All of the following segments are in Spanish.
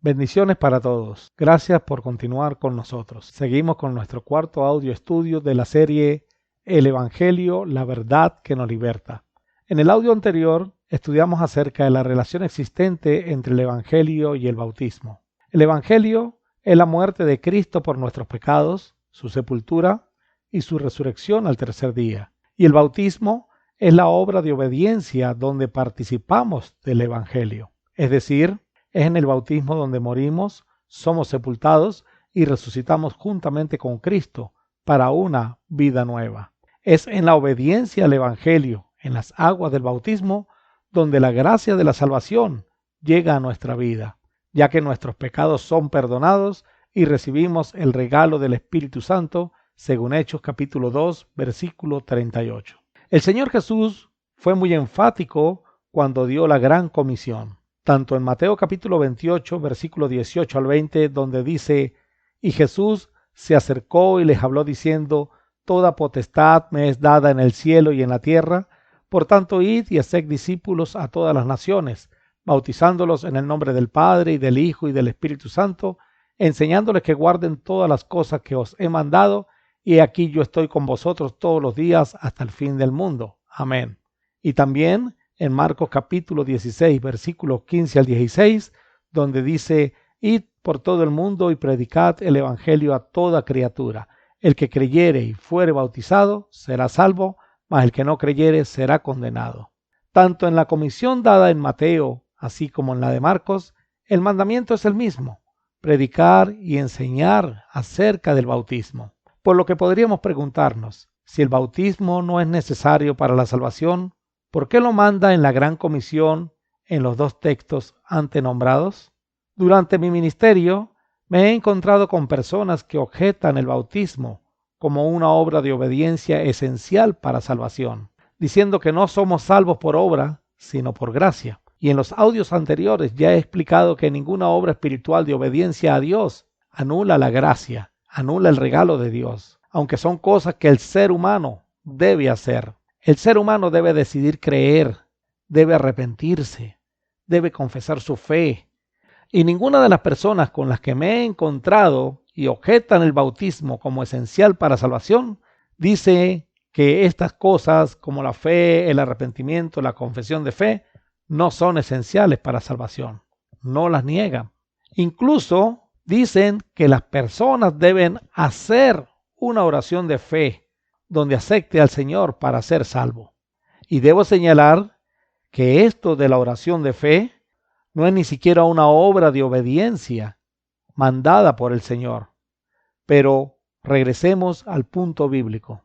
Bendiciones para todos. Gracias por continuar con nosotros. Seguimos con nuestro cuarto audio estudio de la serie El Evangelio, la verdad que nos liberta. En el audio anterior estudiamos acerca de la relación existente entre el Evangelio y el bautismo. El Evangelio es la muerte de Cristo por nuestros pecados, su sepultura y su resurrección al tercer día. Y el bautismo es la obra de obediencia donde participamos del Evangelio. Es decir, es en el bautismo donde morimos, somos sepultados y resucitamos juntamente con Cristo para una vida nueva. Es en la obediencia al Evangelio, en las aguas del bautismo, donde la gracia de la salvación llega a nuestra vida, ya que nuestros pecados son perdonados y recibimos el regalo del Espíritu Santo, según Hechos capítulo 2, versículo 38. El Señor Jesús fue muy enfático cuando dio la gran comisión, tanto en Mateo capítulo 28, versículo 18 al 20, donde dice: Y Jesús se acercó y les habló diciendo: Toda potestad me es dada en el cielo y en la tierra, por tanto id y haced discípulos a todas las naciones, bautizándolos en el nombre del Padre y del Hijo y del Espíritu Santo, enseñándoles que guarden todas las cosas que os he mandado, y aquí yo estoy con vosotros todos los días hasta el fin del mundo. Amén. Y también en Marcos capítulo 16, versículos 15 al 16, donde dice: Id por todo el mundo y predicad el evangelio a toda criatura. El que creyere y fuere bautizado será salvo, mas el que no creyere será condenado. Tanto en la comisión dada en Mateo, así como en la de Marcos, el mandamiento es el mismo: predicar y enseñar acerca del bautismo. Por lo que podríamos preguntarnos, si el bautismo no es necesario para la salvación, ¿por qué lo manda en la gran comisión en los dos textos antenombrados? Durante mi ministerio me he encontrado con personas que objetan el bautismo como una obra de obediencia esencial para salvación, diciendo que no somos salvos por obra, sino por gracia. Y en los audios anteriores ya he explicado que ninguna obra espiritual de obediencia a Dios anula la gracia, anula el regalo de Dios, aunque son cosas que el ser humano debe hacer. El ser humano debe decidir creer, debe arrepentirse, debe confesar su fe. Y ninguna de las personas con las que me he encontrado y objetan el bautismo como esencial para salvación, dice que estas cosas como la fe, el arrepentimiento, la confesión de fe, no son esenciales para salvación. No las niegan. Incluso dicen que las personas deben hacer una oración de fe donde acepte al Señor para ser salvo. Y debo señalar que esto de la oración de fe no es ni siquiera una obra de obediencia mandada por el Señor. Pero regresemos al punto bíblico.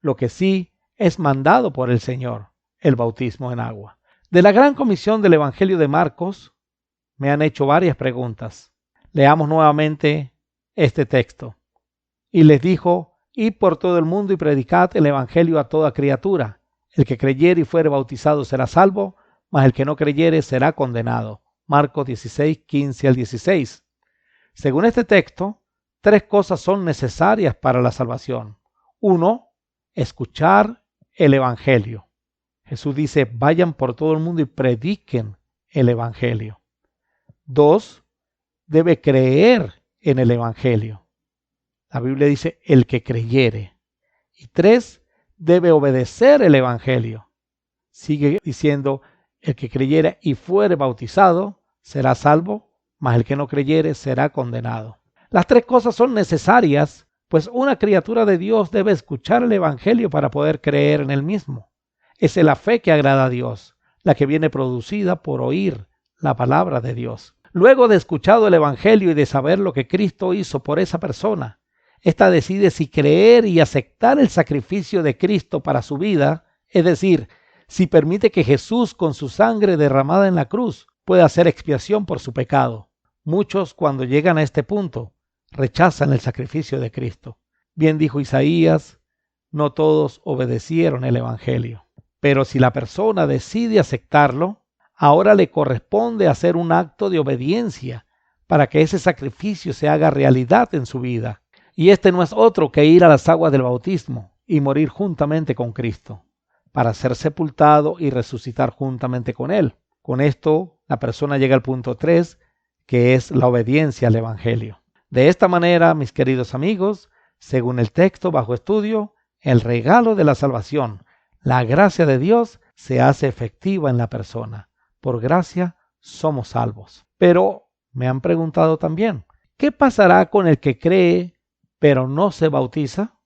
Lo que sí es mandado por el Señor, el bautismo en agua. De la gran comisión del Evangelio de Marcos me han hecho varias preguntas. Leamos nuevamente este texto. Y les dijo: Id por todo el mundo y predicad el evangelio a toda criatura. El que creyere y fuere bautizado será salvo, mas el que no creyere será condenado. Marcos 16, 15 al 16. Según este texto, tres cosas son necesarias para la salvación. 1. Escuchar el evangelio. Jesús dice: vayan por todo el mundo y prediquen el evangelio. 2. Debe creer en el evangelio. La Biblia dice: el que creyere. Y 3. Debe obedecer el evangelio. Sigue diciendo: el que creyere y fuere bautizado será salvo, mas el que no creyere será condenado. Las tres cosas son necesarias, pues una criatura de Dios debe escuchar el evangelio para poder creer en él mismo. Es la fe que agrada a Dios, la que viene producida por oír la palabra de Dios. Luego de escuchado el evangelio y de saber lo que Cristo hizo por esa persona, ésta decide si creer y aceptar el sacrificio de Cristo para su vida, es decir, si permite que Jesús, con su sangre derramada en la cruz, pueda hacer expiación por su pecado. Muchos, cuando llegan a este punto, rechazan el sacrificio de Cristo. Bien dijo Isaías: no todos obedecieron el evangelio. Pero si la persona decide aceptarlo, ahora le corresponde hacer un acto de obediencia para que ese sacrificio se haga realidad en su vida. Y este no es otro que ir a las aguas del bautismo y morir juntamente con Cristo, para ser sepultado y resucitar juntamente con Él. Con esto, la persona llega al punto 3, que es la obediencia al Evangelio. De esta manera, mis queridos amigos, según el texto bajo estudio, el regalo de la salvación, la gracia de Dios, se hace efectiva en la persona. Por gracia somos salvos. Pero me han preguntado también, ¿qué pasará con el que cree pero no se bautiza?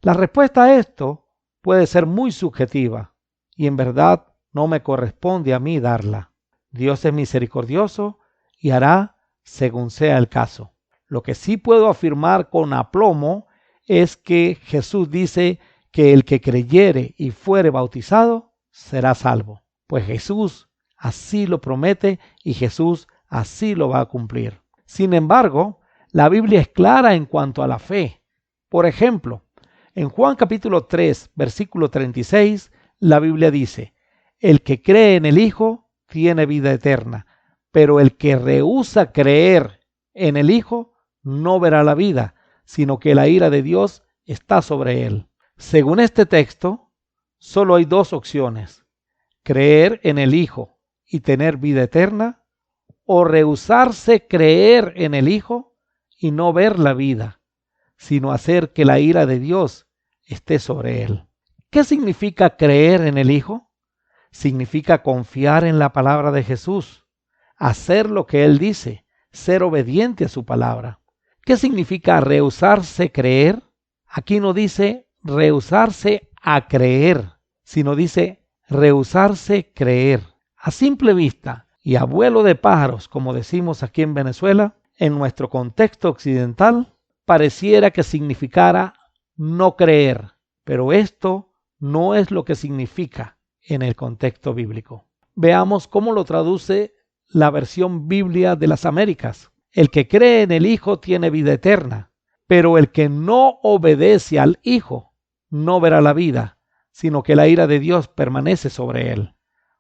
La respuesta a esto puede ser muy subjetiva y en verdad no me corresponde a mí darla. Dios es misericordioso y hará según sea el caso. Lo que sí puedo afirmar con aplomo es que Jesús dice que el que creyere y fuere bautizado será salvo. Pues Jesús así lo promete y Jesús así lo va a cumplir. Sin embargo, la Biblia es clara en cuanto a la fe. Por ejemplo, en Juan capítulo 3, versículo 36, la Biblia dice: el que cree en el Hijo tiene vida eterna, pero el que rehúsa creer en el Hijo no verá la vida, sino que la ira de Dios está sobre él. Según este texto, solo hay dos opciones: creer en el Hijo y tener vida eterna, o rehusarse creer en el Hijo y no ver la vida, sino hacer que la ira de Dios esté sobre él. ¿Qué significa creer en el Hijo? Significa confiar en la palabra de Jesús, hacer lo que Él dice, ser obediente a su palabra. ¿Qué significa rehusarse creer? Aquí no dice rehusarse a creer, sino dice rehusarse creer. A simple vista y a vuelo de pájaros, como decimos aquí en Venezuela, en nuestro contexto occidental, pareciera que significara no creer, pero esto no es lo que significa en el contexto bíblico. Veamos cómo lo traduce la versión Biblia de las Américas. El que cree en el Hijo tiene vida eterna, pero el que no obedece al Hijo no verá la vida, sino que la ira de Dios permanece sobre él.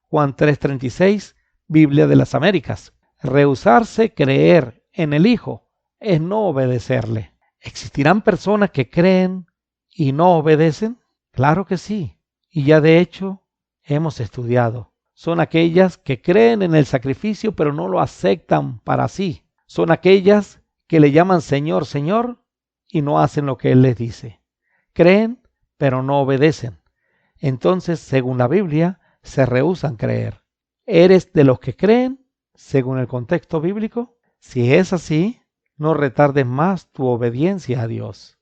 Juan 3:36, Biblia de las Américas. Rehusarse creer en el Hijo es no obedecerle. ¿Existirán personas que creen y no obedecen? Claro que sí, y ya de hecho hemos estudiado. Son aquellas que creen en el sacrificio pero no lo aceptan para sí. Son aquellas que le llaman Señor, Señor y no hacen lo que Él les dice. Creen pero no obedecen. Entonces, según la Biblia, se rehúsan creer. ¿Eres de los que creen según el contexto bíblico? Si es así, no retardes más tu obediencia a Dios.